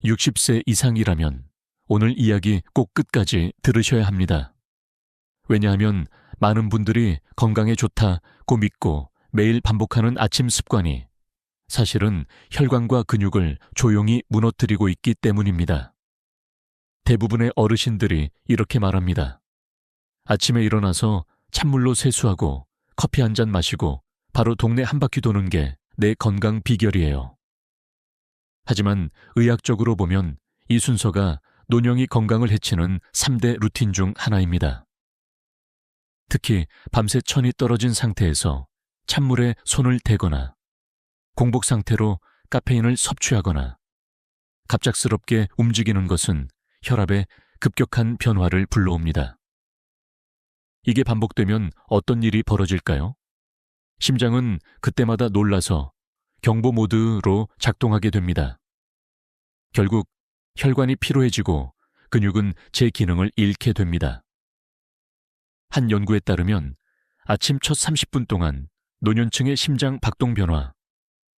60세 이상이라면 오늘 이야기 꼭 끝까지 들으셔야 합니다. 왜냐하면 많은 분들이 건강에 좋다고 믿고 매일 반복하는 아침 습관이 사실은 혈관과 근육을 조용히 무너뜨리고 있기 때문입니다. 대부분의 어르신들이 이렇게 말합니다. 아침에 일어나서 찬물로 세수하고 커피 한 잔 마시고 바로 동네 한 바퀴 도는 게 내 건강 비결이에요. 하지만 의학적으로 보면 이 순서가 노령이 건강을 해치는 3대 루틴 중 하나입니다. 특히 밤새 천이 떨어진 상태에서 찬물에 손을 대거나 공복 상태로 카페인을 섭취하거나 갑작스럽게 움직이는 것은 혈압에 급격한 변화를 불러옵니다. 이게 반복되면 어떤 일이 벌어질까요? 심장은 그때마다 놀라서 경보 모드로 작동하게 됩니다. 결국 혈관이 피로해지고 근육은 제 기능을 잃게 됩니다. 한 연구에 따르면 아침 첫 30분 동안 노년층의 심장 박동 변화,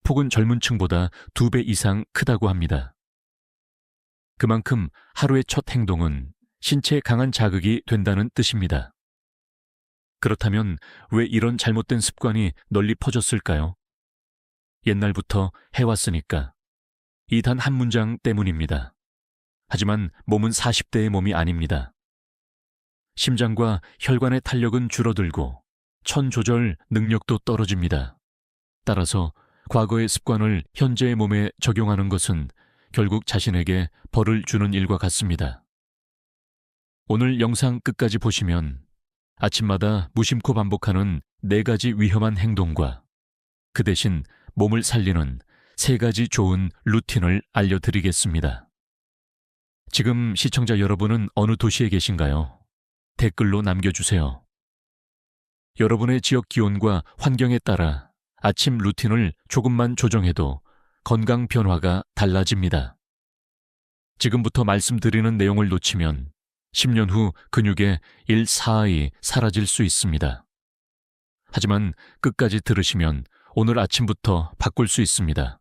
폭은 젊은 층보다 2배 이상 크다고 합니다. 그만큼 하루의 첫 행동은 신체에 강한 자극이 된다는 뜻입니다. 그렇다면 왜 이런 잘못된 습관이 널리 퍼졌을까요? 옛날부터 해왔으니까. 이 단 한 문장 때문입니다. 하지만 몸은 40대의 몸이 아닙니다. 심장과 혈관의 탄력은 줄어들고 천 조절 능력도 떨어집니다. 따라서 과거의 습관을 현재의 몸에 적용하는 것은 결국 자신에게 벌을 주는 일과 같습니다. 오늘 영상 끝까지 보시면 아침마다 무심코 반복하는 4가지 위험한 행동과 그 대신 몸을 살리는 3가지 좋은 루틴을 알려드리겠습니다. 지금 시청자 여러분은 어느 도시에 계신가요? 댓글로 남겨주세요. 여러분의 지역 기온과 환경에 따라 아침 루틴을 조금만 조정해도 건강 변화가 달라집니다. 지금부터 말씀드리는 내용을 놓치면 10년 후 근육의 일사하이 사라질 수 있습니다. 하지만 끝까지 들으시면 오늘 아침부터 바꿀 수 있습니다.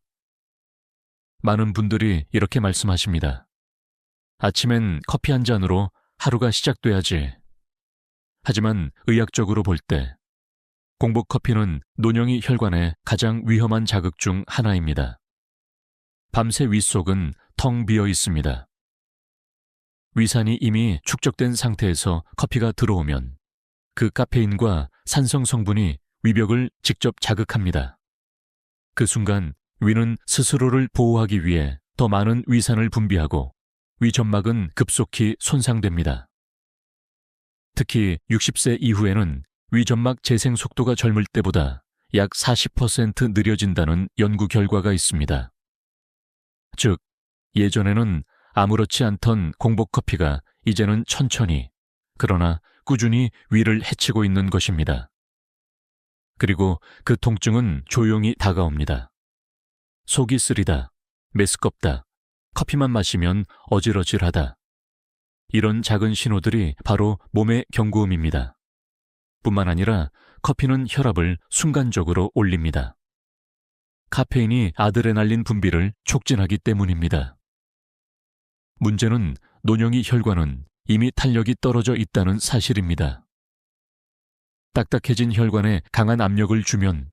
많은 분들이 이렇게 말씀하십니다. 아침엔 커피 한 잔으로 하루가 시작돼야지. 하지만 의학적으로 볼 때 공복 커피는 노령이 혈관의 가장 위험한 자극 중 하나입니다. 밤새 윗속은 텅 비어 있습니다. 위산이 이미 축적된 상태에서 커피가 들어오면 그 카페인과 산성 성분이 위벽을 직접 자극합니다. 그 순간 위는 스스로를 보호하기 위해 더 많은 위산을 분비하고 위점막은 급속히 손상됩니다. 특히 60세 이후에는 위점막 재생 속도가 젊을 때보다 약 40% 느려진다는 연구 결과가 있습니다. 즉, 예전에는 아무렇지 않던 공복 커피가 이제는 천천히, 그러나 꾸준히 위를 해치고 있는 것입니다. 그리고 그 통증은 조용히 다가옵니다. 속이 쓰리다, 메스껍다, 커피만 마시면 어질어질하다. 이런 작은 신호들이 바로 몸의 경고음입니다. 뿐만 아니라 커피는 혈압을 순간적으로 올립니다. 카페인이 아드레날린 분비를 촉진하기 때문입니다. 문제는 노령이 혈관은 이미 탄력이 떨어져 있다는 사실입니다. 딱딱해진 혈관에 강한 압력을 주면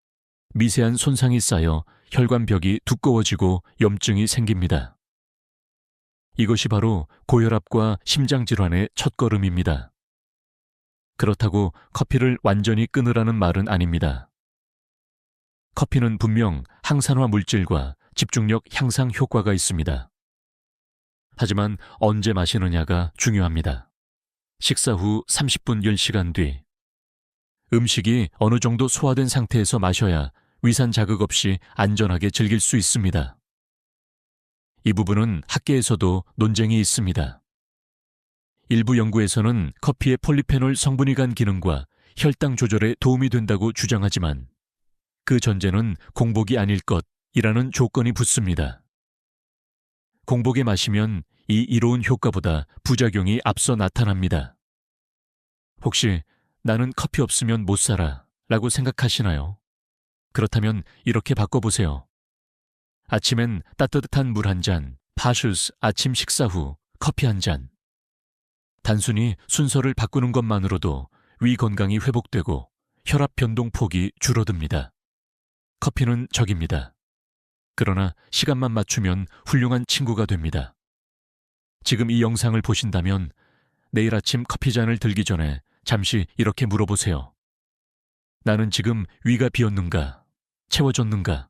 미세한 손상이 쌓여 혈관벽이 두꺼워지고 염증이 생깁니다. 이것이 바로 고혈압과 심장질환의 첫걸음입니다. 그렇다고 커피를 완전히 끊으라는 말은 아닙니다. 커피는 분명 항산화 물질과 집중력 향상 효과가 있습니다. 하지만 언제 마시느냐가 중요합니다. 식사 후 30분 10시간 뒤. 음식이 어느 정도 소화된 상태에서 마셔야 위산 자극 없이 안전하게 즐길 수 있습니다. 이 부분은 학계에서도 논쟁이 있습니다. 일부 연구에서는 커피의 폴리페놀 성분이 간 기능과 혈당 조절에 도움이 된다고 주장하지만 그 전제는 공복이 아닐 것이라는 조건이 붙습니다. 공복에 마시면 이 이로운 효과보다 부작용이 앞서 나타납니다. 혹시 나는 커피 없으면 못 살아 라고 생각하시나요? 그렇다면 이렇게 바꿔보세요. 아침엔 따뜻한 물 한 잔, 파슈스 아침 식사 후 커피 한 잔. 단순히 순서를 바꾸는 것만으로도 위 건강이 회복되고 혈압 변동 폭이 줄어듭니다. 커피는 적입니다. 그러나 시간만 맞추면 훌륭한 친구가 됩니다. 지금 이 영상을 보신다면 내일 아침 커피 잔을 들기 전에 잠시 이렇게 물어보세요. 나는 지금 위가 비었는가? 채워졌는가?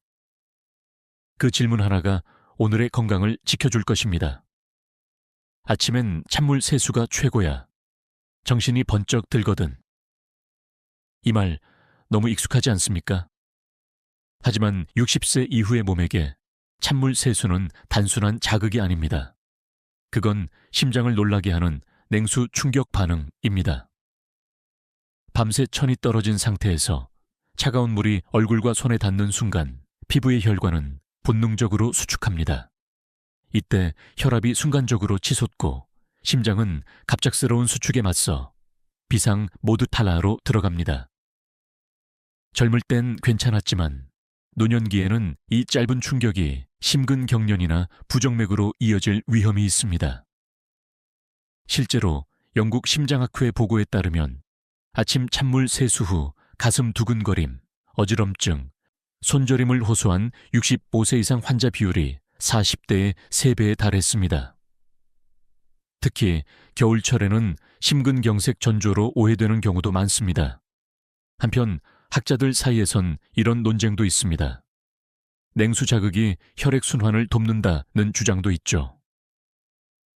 그 질문 하나가 오늘의 건강을 지켜줄 것입니다. 아침엔 찬물 세수가 최고야. 정신이 번쩍 들거든. 이 말 너무 익숙하지 않습니까? 하지만 60세 이후의 몸에게 찬물 세수는 단순한 자극이 아닙니다. 그건 심장을 놀라게 하는 냉수 충격 반응입니다. 밤새 천이 떨어진 상태에서 차가운 물이 얼굴과 손에 닿는 순간 피부의 혈관은 본능적으로 수축합니다. 이때 혈압이 순간적으로 치솟고 심장은 갑작스러운 수축에 맞서 비상 모드 탈하로 들어갑니다. 젊을 땐 괜찮았지만 노년기에는 이 짧은 충격이 심근경련이나 부정맥으로 이어질 위험이 있습니다. 실제로 영국 심장학회 보고에 따르면 아침 찬물 세수 후 가슴 두근거림, 어지럼증, 손저림을 호소한 65세 이상 환자 비율이 40대의 3배에 달했습니다. 특히 겨울철에는 심근경색 전조로 오해되는 경우도 많습니다. 한편 학자들 사이에선 이런 논쟁도 있습니다. 냉수 자극이 혈액순환을 돕는다는 주장도 있죠.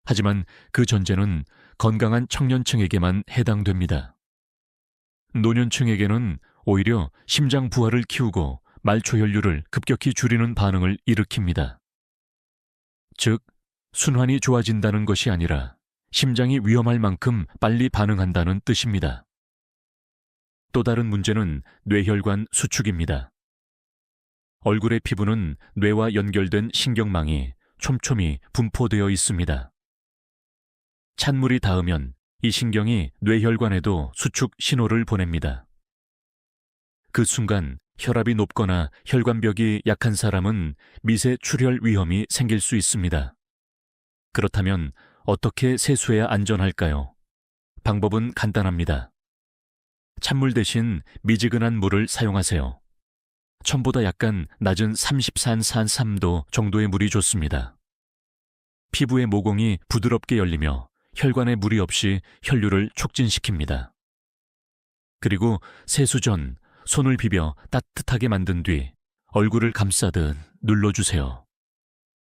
하지만 그 전제는 건강한 청년층에게만 해당됩니다. 노년층에게는 오히려 심장 부하를 키우고 말초혈류를 급격히 줄이는 반응을 일으킵니다. 즉, 순환이 좋아진다는 것이 아니라 심장이 위험할 만큼 빨리 반응한다는 뜻입니다. 또 다른 문제는 뇌혈관 수축입니다. 얼굴의 피부는 뇌와 연결된 신경망이 촘촘히 분포되어 있습니다. 찬물이 닿으면 이 신경이 뇌혈관에도 수축 신호를 보냅니다. 그 순간 혈압이 높거나 혈관벽이 약한 사람은 미세 출혈 위험이 생길 수 있습니다. 그렇다면 어떻게 세수해야 안전할까요? 방법은 간단합니다. 찬물 대신 미지근한 물을 사용하세요. 처음보다 약간 낮은 34.3도 정도의 물이 좋습니다. 피부의 모공이 부드럽게 열리며 혈관에 무리 없이 혈류를 촉진시킵니다. 그리고 세수 전 손을 비벼 따뜻하게 만든 뒤 얼굴을 감싸듯 눌러주세요.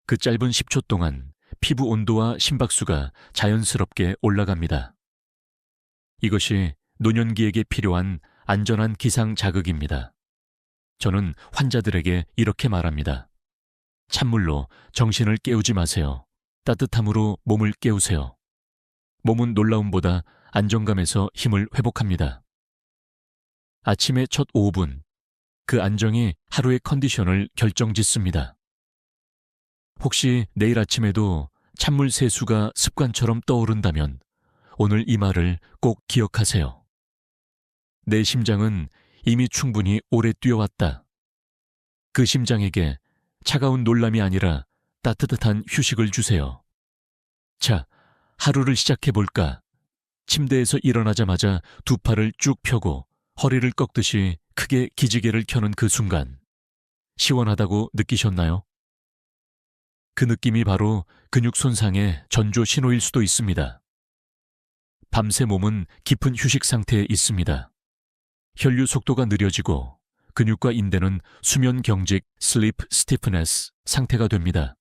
그 짧은 10초 동안 피부 온도와 심박수가 자연스럽게 올라갑니다. 이것이 노년기에게 필요한 안전한 기상 자극입니다. 저는 환자들에게 이렇게 말합니다. 찬물로 정신을 깨우지 마세요. 따뜻함으로 몸을 깨우세요. 몸은 놀라움보다 안정감에서 힘을 회복합니다. 아침의 첫 5분, 그 안정이 하루의 컨디션을 결정짓습니다. 혹시 내일 아침에도 찬물 세수가 습관처럼 떠오른다면 오늘 이 말을 꼭 기억하세요. 내 심장은 이미 충분히 오래 뛰어왔다. 그 심장에게 차가운 놀람이 아니라 따뜻한 휴식을 주세요. 자, 하루를 시작해볼까? 침대에서 일어나자마자 두 팔을 쭉 펴고 허리를 꺾듯이 크게 기지개를 켜는 그 순간, 시원하다고 느끼셨나요? 그 느낌이 바로 근육 손상의 전조 신호일 수도 있습니다. 밤새 몸은 깊은 휴식 상태에 있습니다. 혈류 속도가 느려지고 근육과 인대는 수면 경직 (sleep stiffness) 상태가 됩니다.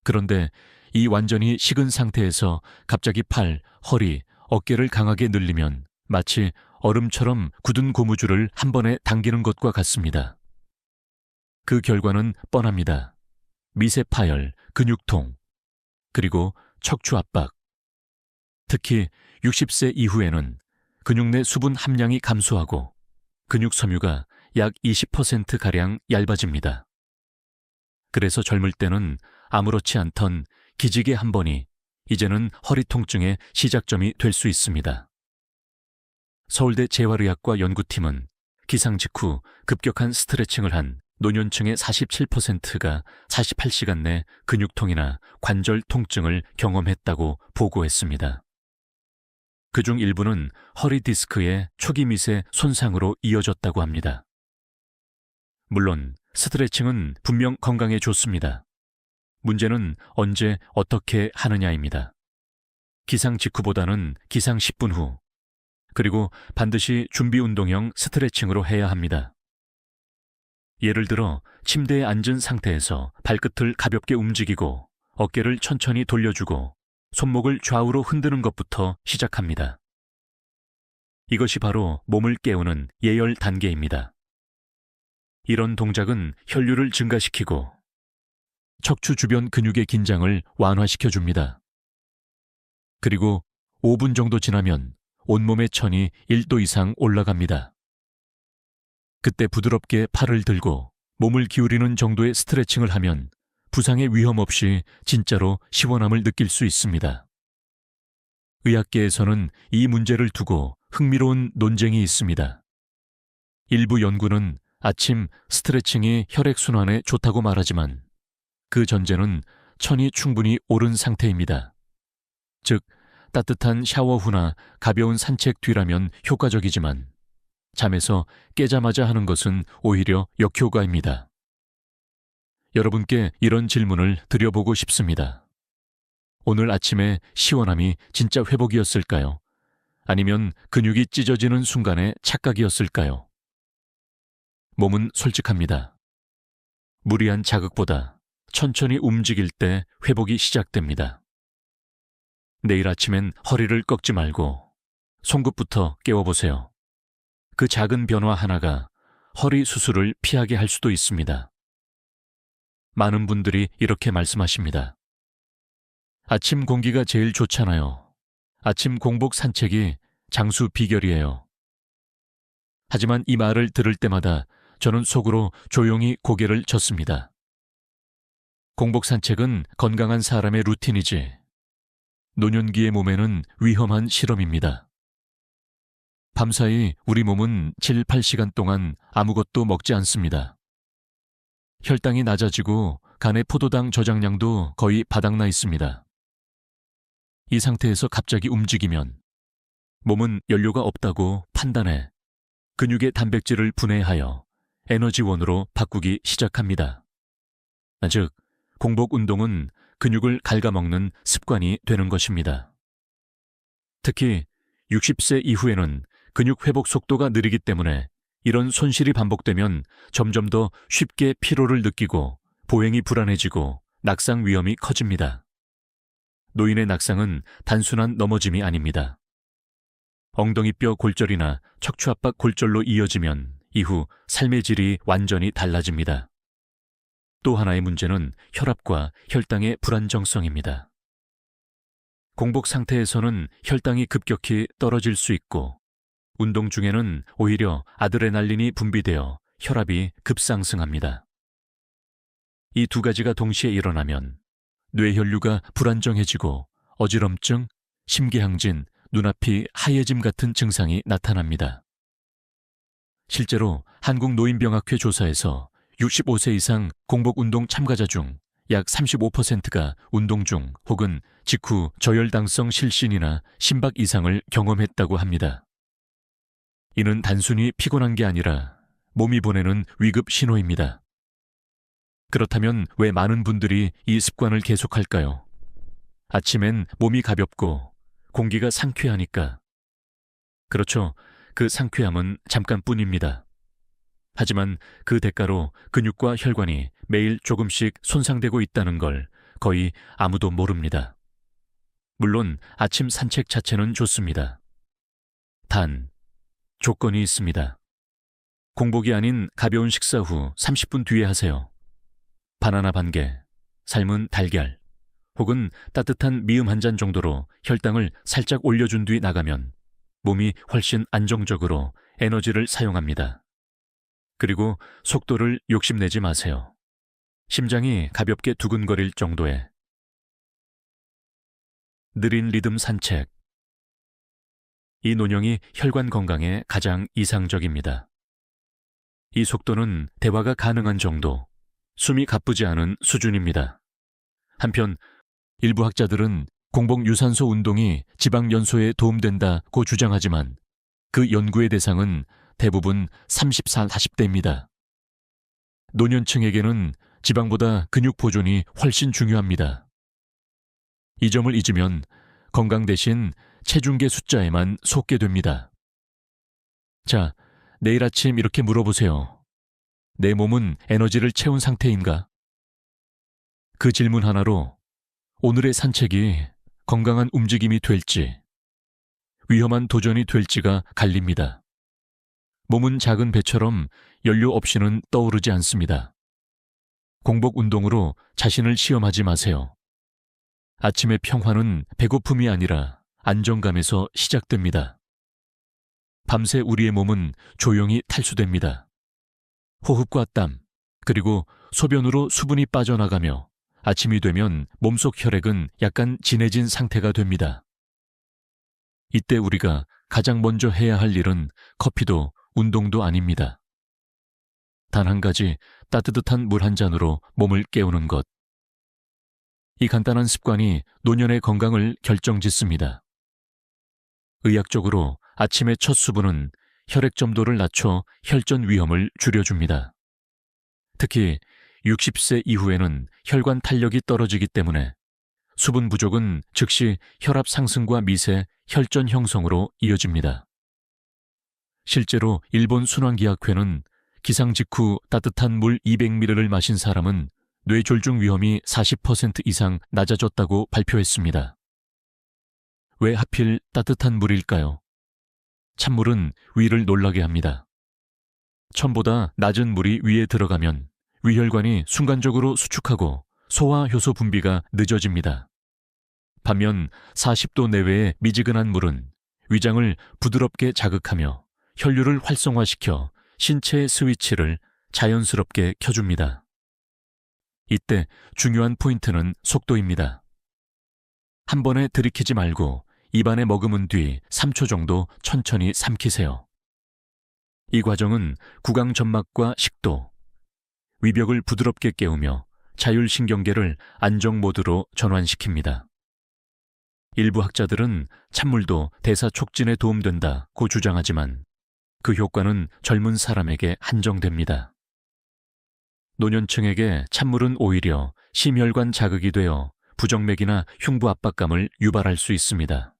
그런데 이 완전히 식은 상태에서 갑자기 팔, 허리, 어깨를 강하게 늘리면 마치 얼음처럼 굳은 고무줄을 한 번에 당기는 것과 같습니다. 그 결과는 뻔합니다. 미세 파열, 근육통, 그리고 척추 압박. 특히 60세 이후에는 근육 내 수분 함량이 감소하고 근육 섬유가 약 20%가량 얇아집니다. 그래서 젊을 때는 아무렇지 않던 기지개 한 번이 이제는 허리 통증의 시작점이 될 수 있습니다. 서울대 재활의학과 연구팀은 기상 직후 급격한 스트레칭을 한 노년층의 47%가 48시간 내 근육통이나 관절 통증을 경험했다고 보고했습니다. 그중 일부는 허리 디스크의 초기 미세 손상으로 이어졌다고 합니다. 물론 스트레칭은 분명 건강에 좋습니다. 문제는 언제 어떻게 하느냐입니다. 기상 직후보다는 기상 10분 후, 그리고 반드시 준비 운동형 스트레칭으로 해야 합니다. 예를 들어 침대에 앉은 상태에서 발끝을 가볍게 움직이고 어깨를 천천히 돌려주고 손목을 좌우로 흔드는 것부터 시작합니다. 이것이 바로 몸을 깨우는 예열 단계입니다. 이런 동작은 혈류를 증가시키고 척추 주변 근육의 긴장을 완화시켜줍니다. 그리고 5분 정도 지나면 온몸의 천이 1도 이상 올라갑니다. 그때 부드럽게 팔을 들고 몸을 기울이는 정도의 스트레칭을 하면 부상의 위험 없이 진짜로 시원함을 느낄 수 있습니다. 의학계에서는 이 문제를 두고 흥미로운 논쟁이 있습니다. 일부 연구는 아침 스트레칭이 혈액순환에 좋다고 말하지만 그 전제는 천이 충분히 오른 상태입니다. 즉, 따뜻한 샤워 후나 가벼운 산책 뒤라면 효과적이지만 잠에서 깨자마자 하는 것은 오히려 역효과입니다. 여러분께 이런 질문을 드려보고 싶습니다. 오늘 아침에 시원함이 진짜 회복이었을까요? 아니면 근육이 찢어지는 순간의 착각이었을까요? 몸은 솔직합니다. 무리한 자극보다 천천히 움직일 때 회복이 시작됩니다. 내일 아침엔 허리를 꺾지 말고 송긋부터 깨워보세요. 그 작은 변화 하나가 허리 수술을 피하게 할 수도 있습니다. 많은 분들이 이렇게 말씀하십니다. 아침 공기가 제일 좋잖아요. 아침 공복 산책이 장수 비결이에요. 하지만 이 말을 들을 때마다 저는 속으로 조용히 고개를 젓습니다. 공복 산책은 건강한 사람의 루틴이지 노년기의 몸에는 위험한 실험입니다. 밤사이 우리 몸은 7, 8시간 동안 아무것도 먹지 않습니다. 혈당이 낮아지고 간의 포도당 저장량도 거의 바닥나 있습니다. 이 상태에서 갑자기 움직이면 몸은 연료가 없다고 판단해 근육의 단백질을 분해하여 에너지원으로 바꾸기 시작합니다. 즉, 공복 운동은 근육을 갉아먹는 습관이 되는 것입니다. 특히 60세 이후에는 근육 회복 속도가 느리기 때문에 이런 손실이 반복되면 점점 더 쉽게 피로를 느끼고 보행이 불안해지고 낙상 위험이 커집니다. 노인의 낙상은 단순한 넘어짐이 아닙니다. 엉덩이뼈 골절이나 척추압박 골절로 이어지면 이후 삶의 질이 완전히 달라집니다. 또 하나의 문제는 혈압과 혈당의 불안정성입니다. 공복 상태에서는 혈당이 급격히 떨어질 수 있고 운동 중에는 오히려 아드레날린이 분비되어 혈압이 급상승합니다. 이 두 가지가 동시에 일어나면 뇌혈류가 불안정해지고 어지럼증, 심기항진, 눈앞이 하얘짐 같은 증상이 나타납니다. 실제로 한국노인병학회 조사에서 65세 이상 공복운동 참가자 중 약 35%가 운동 중 혹은 직후 저혈당성 실신이나 심박 이상을 경험했다고 합니다. 이는 단순히 피곤한 게 아니라 몸이 보내는 위급 신호입니다. 그렇다면 왜 많은 분들이 이 습관을 계속할까요? 아침엔 몸이 가볍고 공기가 상쾌하니까. 그렇죠. 그 상쾌함은 잠깐뿐입니다. 하지만 그 대가로 근육과 혈관이 매일 조금씩 손상되고 있다는 걸 거의 아무도 모릅니다. 물론 아침 산책 자체는 좋습니다. 단, 조건이 있습니다. 공복이 아닌 가벼운 식사 후 30분 뒤에 하세요. 바나나 반 개, 삶은 달걀, 혹은 따뜻한 미음 한 잔 정도로 혈당을 살짝 올려준 뒤 나가면 몸이 훨씬 안정적으로 에너지를 사용합니다. 그리고 속도를 욕심내지 마세요. 심장이 가볍게 두근거릴 정도에. 느린 리듬 산책. 이 논형이 혈관 건강에 가장 이상적입니다. 이 속도는 대화가 가능한 정도, 숨이 가쁘지 않은 수준입니다. 한편 일부 학자들은 공복 유산소 운동이 지방 연소에 도움된다고 주장하지만 그 연구의 대상은 대부분 30살, 40대입니다. 노년층에게는 지방보다 근육 보존이 훨씬 중요합니다. 이 점을 잊으면 건강 대신 체중계 숫자에만 속게 됩니다. 자, 내일 아침 이렇게 물어보세요. 내 몸은 에너지를 채운 상태인가? 그 질문 하나로 오늘의 산책이 건강한 움직임이 될지, 위험한 도전이 될지가 갈립니다. 몸은 작은 배처럼 연료 없이는 떠오르지 않습니다. 공복 운동으로 자신을 시험하지 마세요. 아침의 평화는 배고픔이 아니라 안정감에서 시작됩니다. 밤새 우리의 몸은 조용히 탈수됩니다. 호흡과 땀, 그리고 소변으로 수분이 빠져나가며 아침이 되면 몸속 혈액은 약간 진해진 상태가 됩니다. 이때 우리가 가장 먼저 해야 할 일은 커피도 운동도 아닙니다. 단 한 가지 따뜻한 물 한 잔으로 몸을 깨우는 것. 이 간단한 습관이 노년의 건강을 결정짓습니다. 의학적으로 아침의 첫 수분은 혈액 점도를 낮춰 혈전 위험을 줄여줍니다. 특히 60세 이후에는 혈관 탄력이 떨어지기 때문에 수분 부족은 즉시 혈압 상승과 미세 혈전 형성으로 이어집니다. 실제로 일본 순환기학회는 기상 직후 따뜻한 물 200ml를 마신 사람은 뇌졸중 위험이 40% 이상 낮아졌다고 발표했습니다. 왜 하필 따뜻한 물일까요? 찬물은 위를 놀라게 합니다. 처음보다 낮은 물이 위에 들어가면 위혈관이 순간적으로 수축하고 소화 효소 분비가 늦어집니다. 반면 40도 내외의 미지근한 물은 위장을 부드럽게 자극하며 혈류를 활성화시켜 신체의 스위치를 자연스럽게 켜줍니다. 이때 중요한 포인트는 속도입니다. 한 번에 들이키지 말고 입안에 머금은 뒤 3초 정도 천천히 삼키세요. 이 과정은 구강점막과 식도, 위벽을 부드럽게 깨우며 자율신경계를 안정 모드로 전환시킵니다. 일부 학자들은 찬물도 대사 촉진에 도움된다고 주장하지만 그 효과는 젊은 사람에게 한정됩니다. 노년층에게 찬물은 오히려 심혈관 자극이 되어 부정맥이나 흉부 압박감을 유발할 수 있습니다.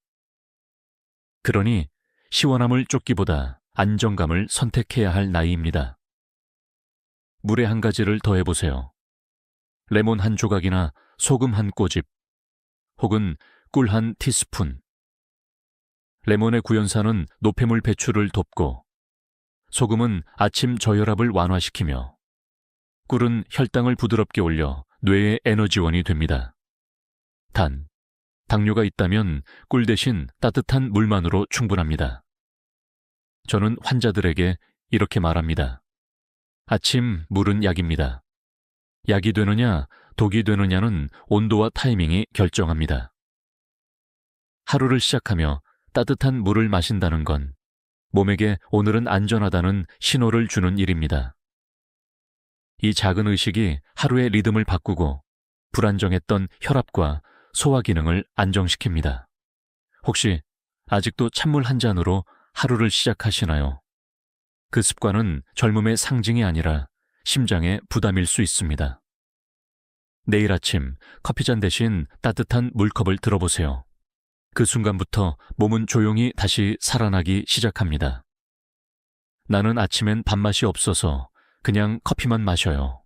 그러니 시원함을 쫓기보다 안정감을 선택해야 할 나이입니다. 물에 한 가지를 더해보세요. 레몬 한 조각이나 소금 한 꼬집, 혹은 꿀 한 티스푼. 레몬의 구연산은 노폐물 배출을 돕고, 소금은 아침 저혈압을 완화시키며, 꿀은 혈당을 부드럽게 올려 뇌의 에너지원이 됩니다. 단, 당뇨가 있다면 꿀 대신 따뜻한 물만으로 충분합니다. 저는 환자들에게 이렇게 말합니다. 아침 물은 약입니다. 약이 되느냐, 독이 되느냐는 온도와 타이밍이 결정합니다. 하루를 시작하며 따뜻한 물을 마신다는 건 몸에게 오늘은 안전하다는 신호를 주는 일입니다. 이 작은 의식이 하루의 리듬을 바꾸고 불안정했던 혈압과 소화 기능을 안정시킵니다. 혹시 아직도 찬물 한 잔으로 하루를 시작하시나요? 그 습관은 젊음의 상징이 아니라 심장의 부담일 수 있습니다. 내일 아침 커피잔 대신 따뜻한 물컵을 들어보세요. 그 순간부터 몸은 조용히 다시 살아나기 시작합니다. 나는 아침엔 밥맛이 없어서 그냥 커피만 마셔요.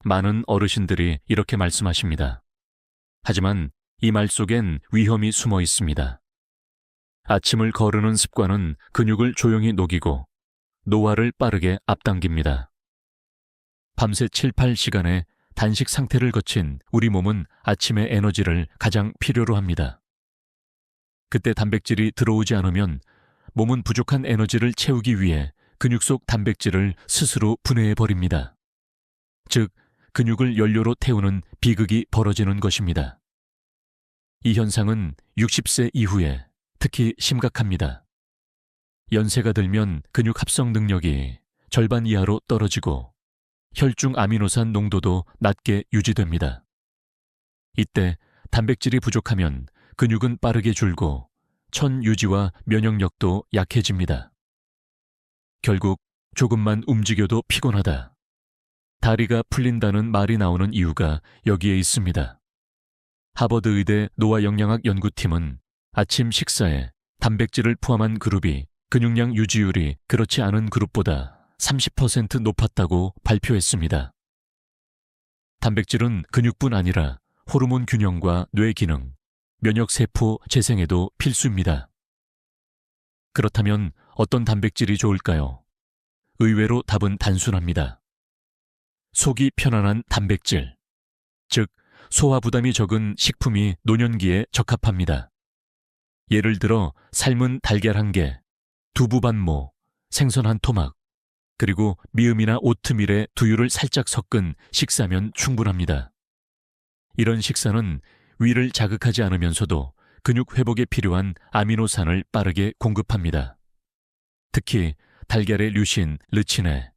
많은 어르신들이 이렇게 말씀하십니다. 하지만 이 말 속엔 위험이 숨어 있습니다. 아침을 거르는 습관은 근육을 조용히 녹이고 노화를 빠르게 앞당깁니다. 밤새 7, 8시간의 단식 상태를 거친 우리 몸은 아침의 에너지를 가장 필요로 합니다. 그때 단백질이 들어오지 않으면 몸은 부족한 에너지를 채우기 위해 근육 속 단백질을 스스로 분해해버립니다. 즉, 근육을 연료로 태우는 비극이 벌어지는 것입니다. 이 현상은 60세 이후에 특히 심각합니다. 연세가 들면 근육 합성 능력이 절반 이하로 떨어지고 혈중 아미노산 농도도 낮게 유지됩니다. 이때 단백질이 부족하면 근육은 빠르게 줄고 천 유지와 면역력도 약해집니다. 결국 조금만 움직여도 피곤하다, 다리가 풀린다는 말이 나오는 이유가 여기에 있습니다. 하버드 의대 노화영양학 연구팀은 아침 식사에 단백질을 포함한 그룹이 근육량 유지율이 그렇지 않은 그룹보다 30% 높았다고 발표했습니다. 단백질은 근육뿐 아니라 호르몬 균형과 뇌 기능, 면역세포 재생에도 필수입니다. 그렇다면 어떤 단백질이 좋을까요? 의외로 답은 단순합니다. 속이 편안한 단백질, 즉 소화 부담이 적은 식품이 노년기에 적합합니다. 예를 들어 삶은 달걀 1개, 두부 반모, 생선 한 토막, 그리고 미음이나 오트밀에 두유를 살짝 섞은 식사면 충분합니다. 이런 식사는 위를 자극하지 않으면서도 근육 회복에 필요한 아미노산을 빠르게 공급합니다. 특히 달걀의 류신, 르치네,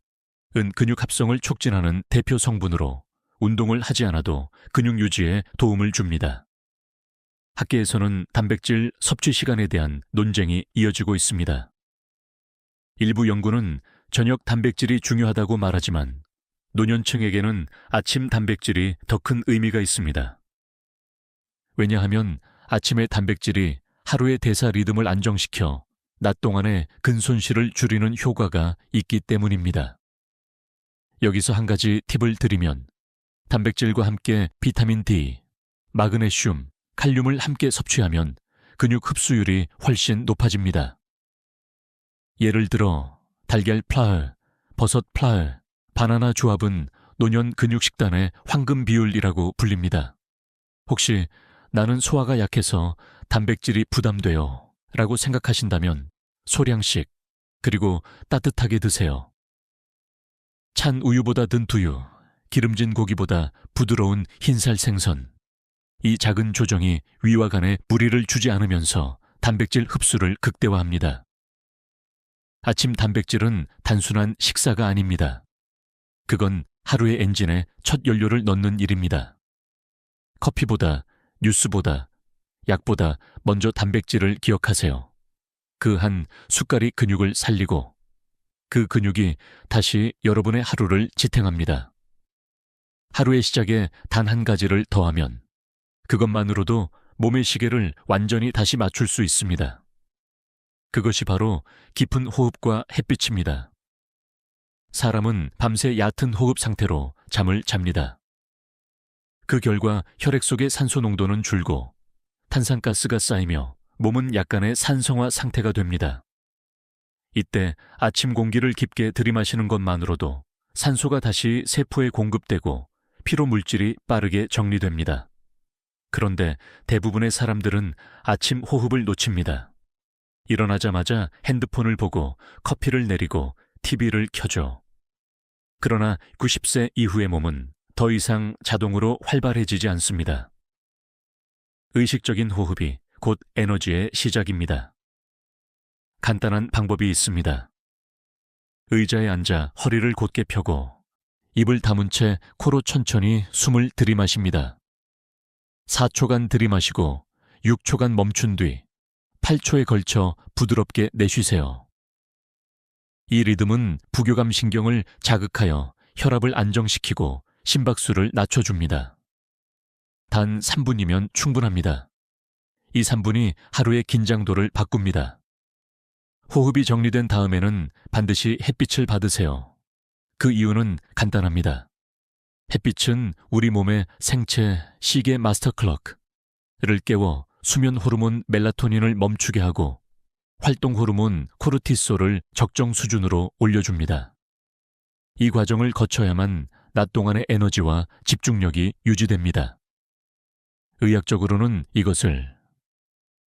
은 근육 합성을 촉진하는 대표 성분으로 운동을 하지 않아도 근육 유지에 도움을 줍니다. 학계에서는 단백질 섭취 시간에 대한 논쟁이 이어지고 있습니다. 일부 연구는 저녁 단백질이 중요하다고 말하지만 노년층에게는 아침 단백질이 더 큰 의미가 있습니다. 왜냐하면 아침의 단백질이 하루의 대사 리듬을 안정시켜 낮 동안의 근손실을 줄이는 효과가 있기 때문입니다. 여기서 한 가지 팁을 드리면 단백질과 함께 비타민 D, 마그네슘, 칼륨을 함께 섭취하면 근육 흡수율이 훨씬 높아집니다. 예를 들어 달걀 플라흐, 버섯 플라흐, 바나나 조합은 노년 근육 식단의 황금 비율이라고 불립니다. 혹시 나는 소화가 약해서 단백질이 부담돼요 라고 생각하신다면 소량씩, 그리고 따뜻하게 드세요. 찬 우유보다 든 두유, 기름진 고기보다 부드러운 흰살 생선, 이 작은 조정이 위와 간에 무리를 주지 않으면서 단백질 흡수를 극대화합니다. 아침 단백질은 단순한 식사가 아닙니다. 그건 하루의 엔진에 첫 연료를 넣는 일입니다. 커피보다, 뉴스보다, 약보다 먼저 단백질을 기억하세요. 그 한 숟갈이 근육을 살리고 그 근육이 다시 여러분의 하루를 지탱합니다. 하루의 시작에 단 한 가지를 더하면 그것만으로도 몸의 시계를 완전히 다시 맞출 수 있습니다. 그것이 바로 깊은 호흡과 햇빛입니다. 사람은 밤새 얕은 호흡 상태로 잠을 잡니다. 그 결과 혈액 속의 산소 농도는 줄고 탄산가스가 쌓이며 몸은 약간의 산성화 상태가 됩니다. 이때 아침 공기를 깊게 들이마시는 것만으로도 산소가 다시 세포에 공급되고 피로 물질이 빠르게 정리됩니다. 그런데 대부분의 사람들은 아침 호흡을 놓칩니다. 일어나자마자 핸드폰을 보고 커피를 내리고 TV를 켜죠. 그러나 90세 이후의 몸은 더 이상 자동으로 활발해지지 않습니다. 의식적인 호흡이 곧 에너지의 시작입니다. 간단한 방법이 있습니다. 의자에 앉아 허리를 곧게 펴고 입을 다문 채 코로 천천히 숨을 들이마십니다. 4초간 들이마시고 6초간 멈춘 뒤 8초에 걸쳐 부드럽게 내쉬세요. 이 리듬은 부교감 신경을 자극하여 혈압을 안정시키고 심박수를 낮춰줍니다. 단 3분이면 충분합니다. 이 3분이 하루의 긴장도를 바꿉니다. 호흡이 정리된 다음에는 반드시 햇빛을 받으세요. 그 이유는 간단합니다. 햇빛은 우리 몸의 생체 시계 마스터 클럭을 깨워 수면 호르몬 멜라토닌을 멈추게 하고 활동 호르몬 코르티솔을 적정 수준으로 올려줍니다. 이 과정을 거쳐야만 낮 동안의 에너지와 집중력이 유지됩니다. 의학적으로는 이것을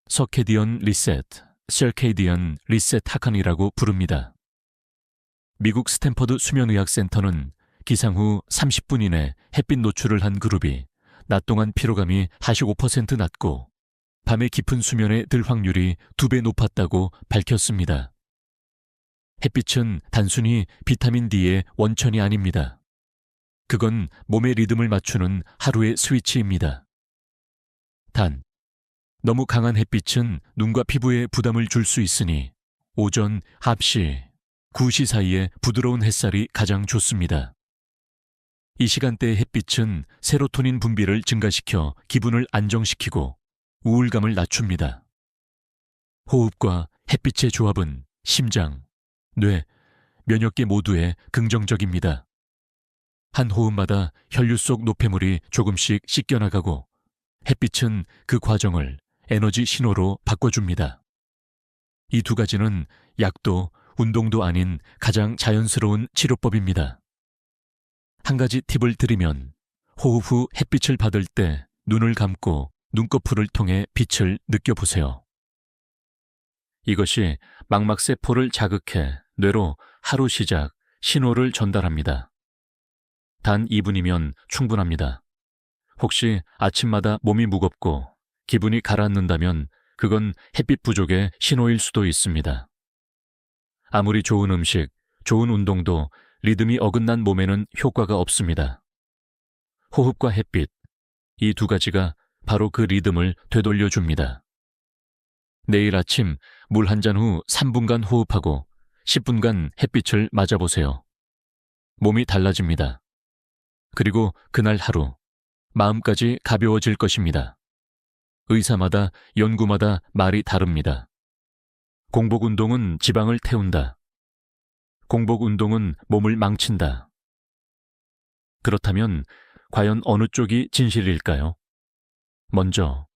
서케디언 리셋, 서케디언 리셋 하칸이라고 부릅니다. 미국 스탠퍼드 수면의학센터는 기상 후 30분 이내 햇빛 노출을 한 그룹이 낮 동안 피로감이 45% 낮고 밤의 깊은 수면에 들 확률이 2배 높았다고 밝혔습니다. 햇빛은 단순히 비타민 D의 원천이 아닙니다. 그건 몸의 리듬을 맞추는 하루의 스위치입니다. 단, 너무 강한 햇빛은 눈과 피부에 부담을 줄 수 있으니 오전 9시, 9시 사이에 부드러운 햇살이 가장 좋습니다. 이 시간대의 햇빛은 세로토닌 분비를 증가시켜 기분을 안정시키고 우울감을 낮춥니다. 호흡과 햇빛의 조합은 심장, 뇌, 면역계 모두에 긍정적입니다. 한 호흡마다 혈류 속 노폐물이 조금씩 씻겨나가고 햇빛은 그 과정을 에너지 신호로 바꿔줍니다. 이 두 가지는 약도 운동도 아닌 가장 자연스러운 치료법입니다. 한 가지 팁을 드리면 호흡 후 햇빛을 받을 때 눈을 감고 눈꺼풀을 통해 빛을 느껴보세요. 이것이 망막세포를 자극해 뇌로 하루 시작 신호를 전달합니다. 단 2분이면 충분합니다. 혹시 아침마다 몸이 무겁고 기분이 가라앉는다면 그건 햇빛 부족의 신호일 수도 있습니다. 아무리 좋은 음식, 좋은 운동도 리듬이 어긋난 몸에는 효과가 없습니다. 호흡과 햇빛, 이 두 가지가 바로 그 리듬을 되돌려줍니다. 내일 아침 물 한 잔 후 3분간 호흡하고 10분간 햇빛을 맞아보세요. 몸이 달라집니다. 그리고 그날 하루, 마음까지 가벼워질 것입니다. 의사마다 연구마다 말이 다릅니다. 공복 운동은 지방을 태운다. 공복 운동은 몸을 망친다. 그렇다면 과연 어느 쪽이 진실일까요? 먼저,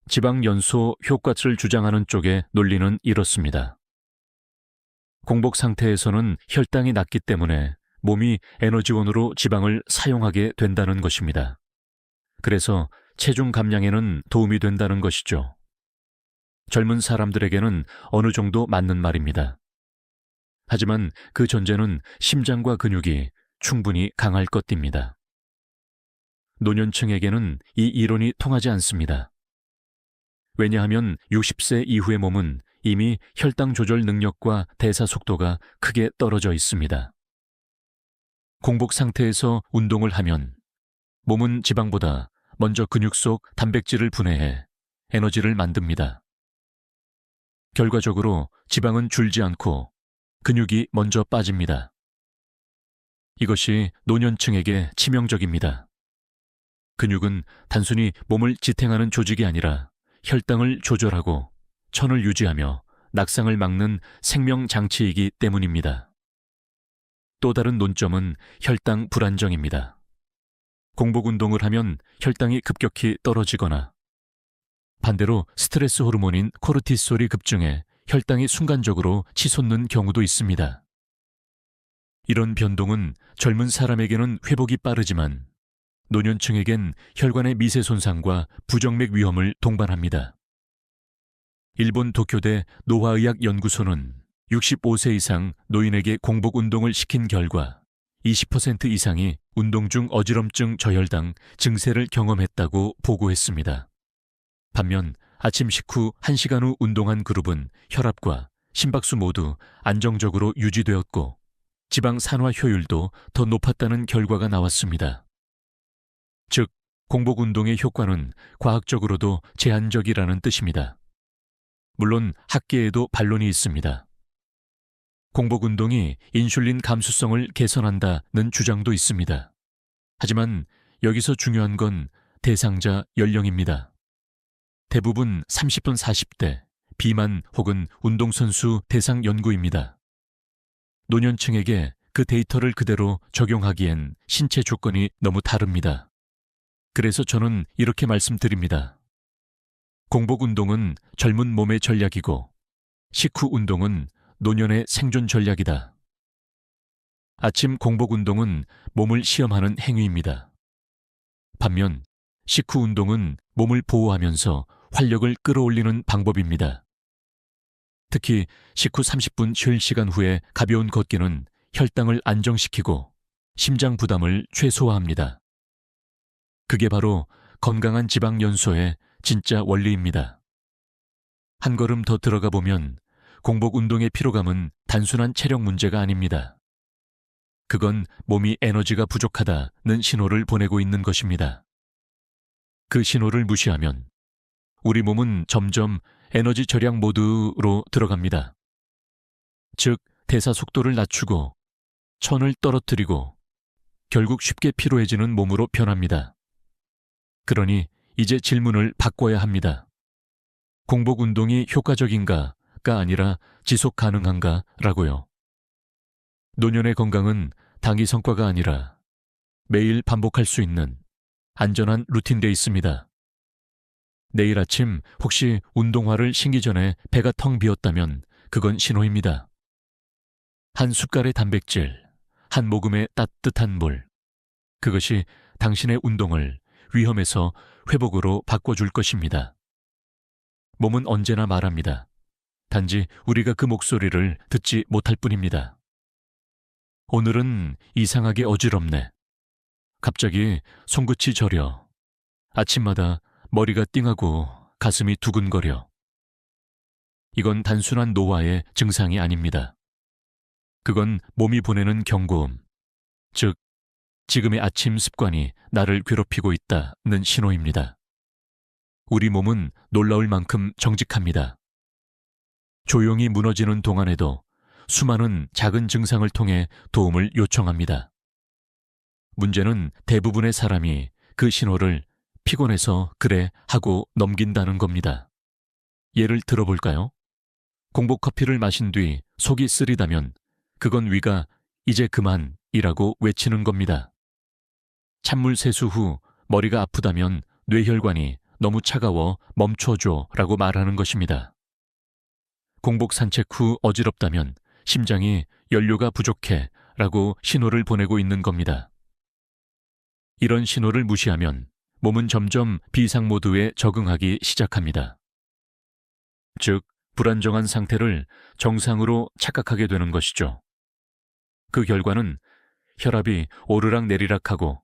지방 연소 효과를 주장하는 쪽의 논리는 이렇습니다. 공복 상태에서는 혈당이 낮기 때문에 몸이 에너지원으로 지방을 사용하게 된다는 것입니다. 그래서 체중 감량에는 도움이 된다는 것이죠. 젊은 사람들에게는 어느 정도 맞는 말입니다. 하지만 그 전제는 심장과 근육이 충분히 강할 것입니다. 노년층에게는 이 이론이 통하지 않습니다. 왜냐하면 60세 이후의 몸은 이미 혈당 조절 능력과 대사 속도가 크게 떨어져 있습니다. 공복 상태에서 운동을 하면 몸은 지방보다 먼저 근육 속 단백질을 분해해 에너지를 만듭니다. 결과적으로 지방은 줄지 않고 근육이 먼저 빠집니다. 이것이 노년층에게 치명적입니다. 근육은 단순히 몸을 지탱하는 조직이 아니라 혈당을 조절하고 천을 유지하며 낙상을 막는 생명장치이기 때문입니다. 또 다른 논점은 혈당 불안정입니다. 공복 운동을 하면 혈당이 급격히 떨어지거나 반대로 스트레스 호르몬인 코르티솔이 급증해 혈당이 순간적으로 치솟는 경우도 있습니다. 이런 변동은 젊은 사람에게는 회복이 빠르지만 노년층에겐 혈관의 미세 손상과 부정맥 위험을 동반합니다. 일본 도쿄대 노화의학 연구소는 65세 이상 노인에게 공복 운동을 시킨 결과 20% 이상이 운동 중 어지럼증 저혈당 증세를 경험했다고 보고했습니다. 반면 아침 식후 1시간 후 운동한 그룹은 혈압과 심박수 모두 안정적으로 유지되었고 지방 산화 효율도 더 높았다는 결과가 나왔습니다. 즉, 공복 운동의 효과는 과학적으로도 제한적이라는 뜻입니다. 물론 학계에도 반론이 있습니다. 공복 운동이 인슐린 감수성을 개선한다는 주장도 있습니다. 하지만 여기서 중요한 건 대상자 연령입니다. 대부분 30분 40대, 비만 혹은 운동선수 대상 연구입니다. 노년층에게 그 데이터를 그대로 적용하기엔 신체 조건이 너무 다릅니다. 그래서 저는 이렇게 말씀드립니다. 공복 운동은 젊은 몸의 전략이고 식후 운동은 노년의 생존 전략이다. 아침 공복 운동은 몸을 시험하는 행위입니다. 반면 식후 운동은 몸을 보호하면서 활력을 끌어올리는 방법입니다. 특히 식후 30분 쉴 시간 후에 가벼운 걷기는 혈당을 안정시키고 심장 부담을 최소화합니다. 그게 바로 건강한 지방 연소의 진짜 원리입니다. 한 걸음 더 들어가 보면 공복 운동의 피로감은 단순한 체력 문제가 아닙니다. 그건 몸이 에너지가 부족하다는 신호를 보내고 있는 것입니다. 그 신호를 무시하면 우리 몸은 점점 에너지 절약 모드로 들어갑니다. 즉, 대사 속도를 낮추고 천을 떨어뜨리고 결국 쉽게 피로해지는 몸으로 변합니다. 그러니 이제 질문을 바꿔야 합니다. 공복 운동이 효과적인가가 아니라 지속 가능한가라고요. 노년의 건강은 단기 성과가 아니라 매일 반복할 수 있는 안전한 루틴돼 있습니다. 내일 아침 혹시 운동화를 신기 전에 배가 텅 비었다면 그건 신호입니다. 한 숟갈의 단백질, 한 모금의 따뜻한 물, 그것이 당신의 운동을 위험에서 회복으로 바꿔줄 것입니다. 몸은 언제나 말합니다. 단지 우리가 그 목소리를 듣지 못할 뿐입니다. 오늘은 이상하게 어지럽네. 갑자기 손끝이 저려. 아침마다 머리가 띵하고 가슴이 두근거려. 이건 단순한 노화의 증상이 아닙니다. 그건 몸이 보내는 경고음, 즉 지금의 아침 습관이 나를 괴롭히고 있다는 신호입니다. 우리 몸은 놀라울 만큼 정직합니다. 조용히 무너지는 동안에도 수많은 작은 증상을 통해 도움을 요청합니다. 문제는 대부분의 사람이 그 신호를 피곤해서 그래 하고 넘긴다는 겁니다. 예를 들어볼까요? 공복 커피를 마신 뒤 속이 쓰리다면 그건 위가 이제 그만이라고 외치는 겁니다. 찬물 세수 후 머리가 아프다면 뇌혈관이 너무 차가워 멈춰줘라고 말하는 것입니다. 공복 산책 후 어지럽다면 심장이 연료가 부족해라고 신호를 보내고 있는 겁니다. 이런 신호를 무시하면 몸은 점점 비상 모드에 적응하기 시작합니다. 즉, 불안정한 상태를 정상으로 착각하게 되는 것이죠. 그 결과는 혈압이 오르락내리락하고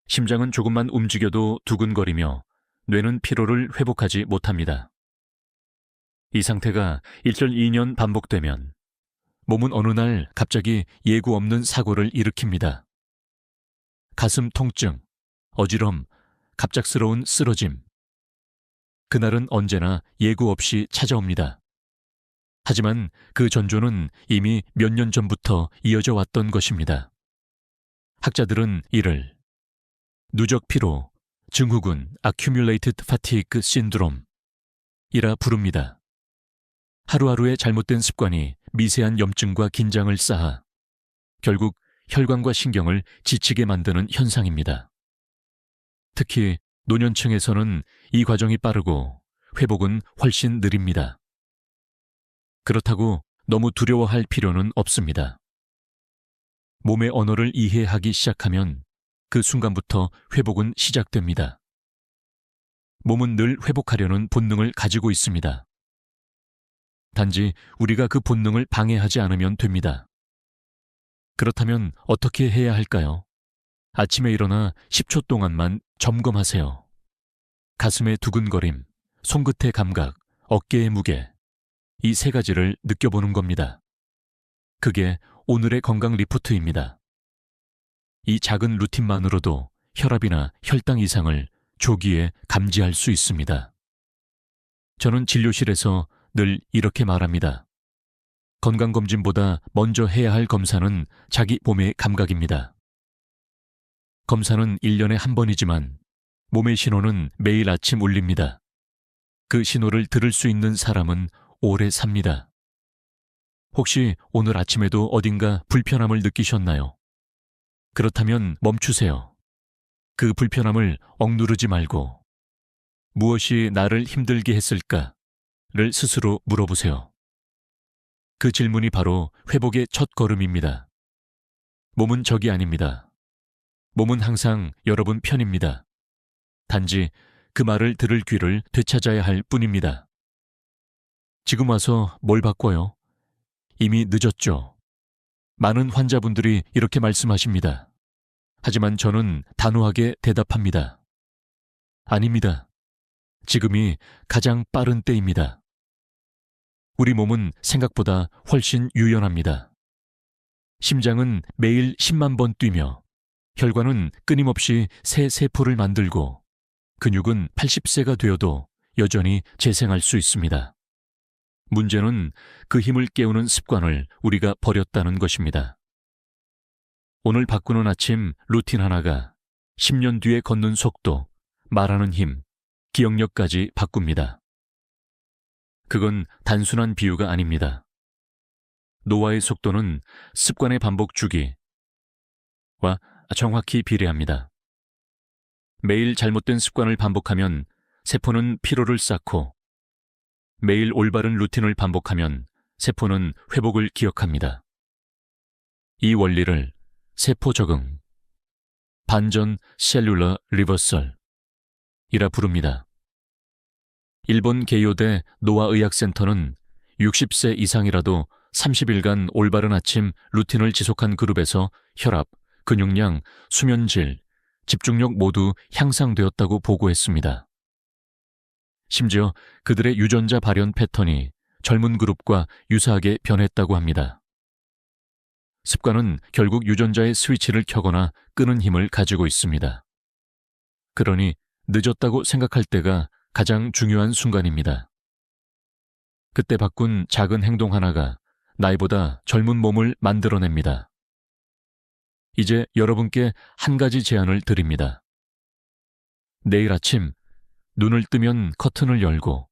심장은 조금만 움직여도 두근거리며 뇌는 피로를 회복하지 못합니다. 이 상태가 1.2년 반복되면 몸은 어느 날 갑자기 예고 없는 사고를 일으킵니다. 가슴 통증, 어지럼, 갑작스러운 쓰러짐. 그날은 언제나 예고 없이 찾아옵니다. 하지만 그 전조는 이미 몇 년 전부터 이어져 왔던 것입니다. 학자들은 이를 누적 피로, 증후군, accumulated fatigue syndrome 이라 부릅니다. 하루하루의 잘못된 습관이 미세한 염증과 긴장을 쌓아 결국 혈관과 신경을 지치게 만드는 현상입니다. 특히 노년층에서는 이 과정이 빠르고 회복은 훨씬 느립니다. 그렇다고 너무 두려워할 필요는 없습니다. 몸의 언어를 이해하기 시작하면 그 순간부터 회복은 시작됩니다. 몸은 늘 회복하려는 본능을 가지고 있습니다. 단지 우리가 그 본능을 방해하지 않으면 됩니다. 그렇다면 어떻게 해야 할까요? 아침에 일어나 10초 동안만 점검하세요. 가슴의 두근거림, 손끝의 감각, 어깨의 무게, 이 세 가지를 느껴보는 겁니다. 그게 오늘의 건강 리포트입니다. 이 작은 루틴만으로도 혈압이나 혈당 이상을 조기에 감지할 수 있습니다. 저는 진료실에서 늘 이렇게 말합니다. 건강검진보다 먼저 해야 할 검사는 자기 몸의 감각입니다. 검사는 1년에 한 번이지만 몸의 신호는 매일 아침 울립니다. 그 신호를 들을 수 있는 사람은 오래 삽니다. 혹시 오늘 아침에도 어딘가 불편함을 느끼셨나요? 그렇다면 멈추세요. 그 불편함을 억누르지 말고 무엇이 나를 힘들게 했을까를 스스로 물어보세요. 그 질문이 바로 회복의 첫 걸음입니다. 몸은 적이 아닙니다. 몸은 항상 여러분 편입니다. 단지 그 말을 들을 귀를 되찾아야 할 뿐입니다. 지금 와서 뭘 바꿔요? 이미 늦었죠. 많은 환자분들이 이렇게 말씀하십니다. 하지만 저는 단호하게 대답합니다. 아닙니다. 지금이 가장 빠른 때입니다. 우리 몸은 생각보다 훨씬 유연합니다. 심장은 매일 10만 번 뛰며 혈관은 끊임없이 새 세포를 만들고 근육은 80세가 되어도 여전히 재생할 수 있습니다. 문제는 그 힘을 깨우는 습관을 우리가 버렸다는 것입니다. 오늘 바꾸는 아침 루틴 하나가 10년 뒤에 걷는 속도, 말하는 힘, 기억력까지 바꿉니다. 그건 단순한 비유가 아닙니다. 노화의 속도는 습관의 반복 주기와 정확히 비례합니다. 매일 잘못된 습관을 반복하면 세포는 피로를 쌓고 매일 올바른 루틴을 반복하면 세포는 회복을 기억합니다. 이 원리를 세포 적응, 반전 셀룰러 리버설이라 부릅니다. 일본 게이오대 노화의학센터는 60세 이상이라도 30일간 올바른 아침 루틴을 지속한 그룹에서 혈압, 근육량, 수면질, 집중력 모두 향상되었다고 보고했습니다. 심지어 그들의 유전자 발현 패턴이 젊은 그룹과 유사하게 변했다고 합니다. 습관은 결국 유전자의 스위치를 켜거나 끄는 힘을 가지고 있습니다. 그러니 늦었다고 생각할 때가 가장 중요한 순간입니다. 그때 바꾼 작은 행동 하나가 나이보다 젊은 몸을 만들어냅니다. 이제 여러분께 한 가지 제안을 드립니다. 내일 아침 눈을 뜨면 커튼을 열고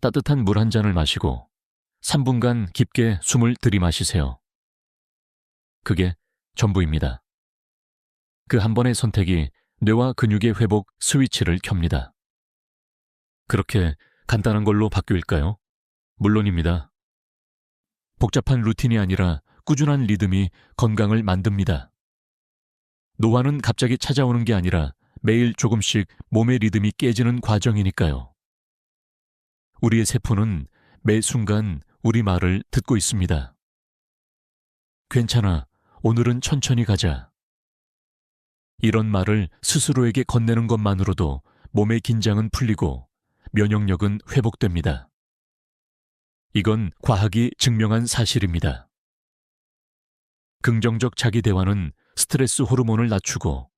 따뜻한 물 한 잔을 마시고 3분간 깊게 숨을 들이마시세요. 그게 전부입니다. 그 한 번의 선택이 뇌와 근육의 회복 스위치를 켭니다. 그렇게 간단한 걸로 바뀔까요? 물론입니다. 복잡한 루틴이 아니라 꾸준한 리듬이 건강을 만듭니다. 노화는 갑자기 찾아오는 게 아니라 매일 조금씩 몸의 리듬이 깨지는 과정이니까요. 우리의 세포는 매 순간 우리 말을 듣고 있습니다. 괜찮아, 오늘은 천천히 가자. 이런 말을 스스로에게 건네는 것만으로도 몸의 긴장은 풀리고 면역력은 회복됩니다. 이건 과학이 증명한 사실입니다. 긍정적 자기 대화는 스트레스 호르몬을 낮추고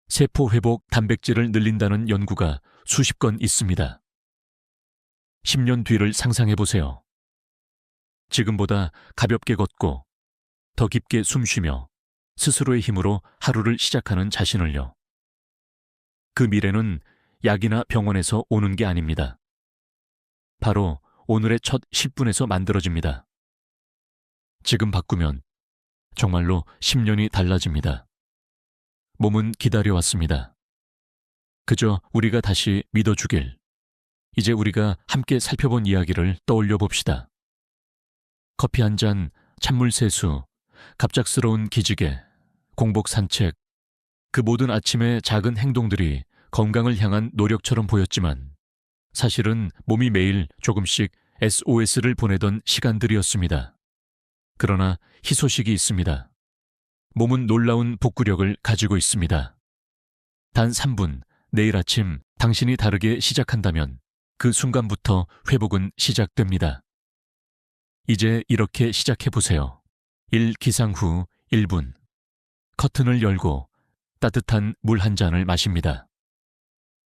세포 회복 단백질을 늘린다는 연구가 수십 건 있습니다. 10년 뒤를 상상해 보세요. 지금보다 가볍게 걷고 더 깊게 숨쉬며 스스로의 힘으로 하루를 시작하는 자신을요. 그 미래는 약이나 병원에서 오는 게 아닙니다. 바로 오늘의 첫 10분에서 만들어집니다. 지금 바꾸면 정말로 10년이 달라집니다. 몸은 기다려왔습니다. 그저 우리가 다시 믿어주길. 이제 우리가 함께 살펴본 이야기를 떠올려 봅시다. 커피 한 잔, 찬물 세수, 갑작스러운 기지개, 공복 산책, 그 모든 아침의 작은 행동들이 건강을 향한 노력처럼 보였지만 사실은 몸이 매일 조금씩 SOS를 보내던 시간들이었습니다. 그러나 희소식이 있습니다. 몸은 놀라운 복구력을 가지고 있습니다. 단 3분, 내일 아침 당신이 다르게 시작한다면 그 순간부터 회복은 시작됩니다. 이제 이렇게 시작해보세요. 1 기상 후 1분. 커튼을 열고 따뜻한 물 한 잔을 마십니다.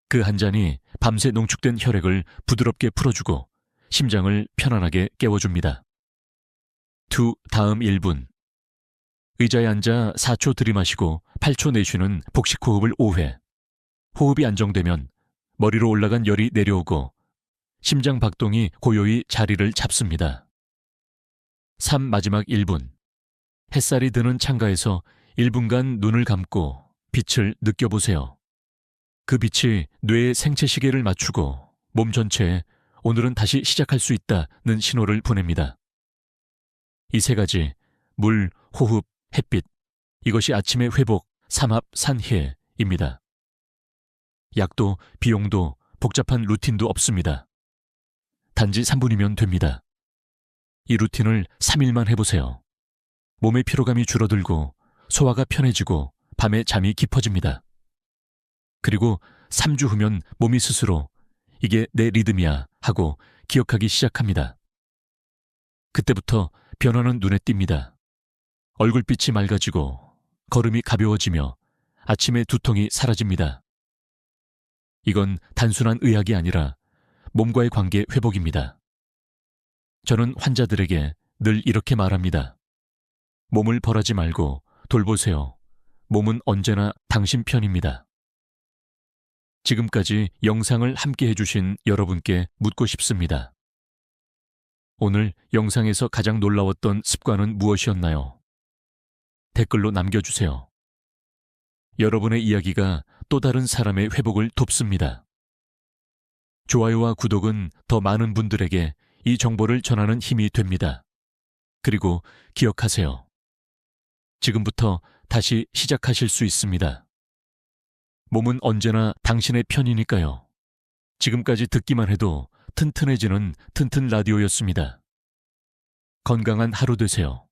그 한 잔이 밤새 농축된 혈액을 부드럽게 풀어주고 심장을 편안하게 깨워줍니다. 2 다음 1분. 의자에 앉아 4초 들이마시고 8초 내쉬는 복식 호흡을 5회. 호흡이 안정되면 머리로 올라간 열이 내려오고 심장 박동이 고요히 자리를 잡습니다. 3 마지막 1분. 햇살이 드는 창가에서 1분간 눈을 감고 빛을 느껴보세요. 그 빛이 뇌의 생체 시계를 맞추고 몸 전체에 오늘은 다시 시작할 수 있다는 신호를 보냅니다. 이 세 가지, 물, 호흡, 햇빛, 이것이 아침의 회복, 삼합, 산해입니다. 약도, 비용도, 복잡한 루틴도 없습니다. 단지 3분이면 됩니다. 이 루틴을 3일만 해보세요. 몸의 피로감이 줄어들고 소화가 편해지고 밤에 잠이 깊어집니다. 그리고 3주 후면 몸이 스스로 이게 내 리듬이야 하고 기억하기 시작합니다. 그때부터 변화는 눈에 띕니다. 얼굴빛이 맑아지고 걸음이 가벼워지며 아침에 두통이 사라집니다. 이건 단순한 의학이 아니라 몸과의 관계 회복입니다. 저는 환자들에게 늘 이렇게 말합니다. 몸을 벌하지 말고 돌보세요. 몸은 언제나 당신 편입니다. 지금까지 영상을 함께 해주신 여러분께 묻고 싶습니다. 오늘 영상에서 가장 놀라웠던 습관은 무엇이었나요? 댓글로 남겨주세요. 여러분의 이야기가 또 다른 사람의 회복을 돕습니다. 좋아요와 구독은 더 많은 분들에게 이 정보를 전하는 힘이 됩니다. 그리고 기억하세요. 지금부터 다시 시작하실 수 있습니다. 몸은 언제나 당신의 편이니까요. 지금까지 듣기만 해도 튼튼해지는 튼튼 라디오였습니다. 건강한 하루 되세요.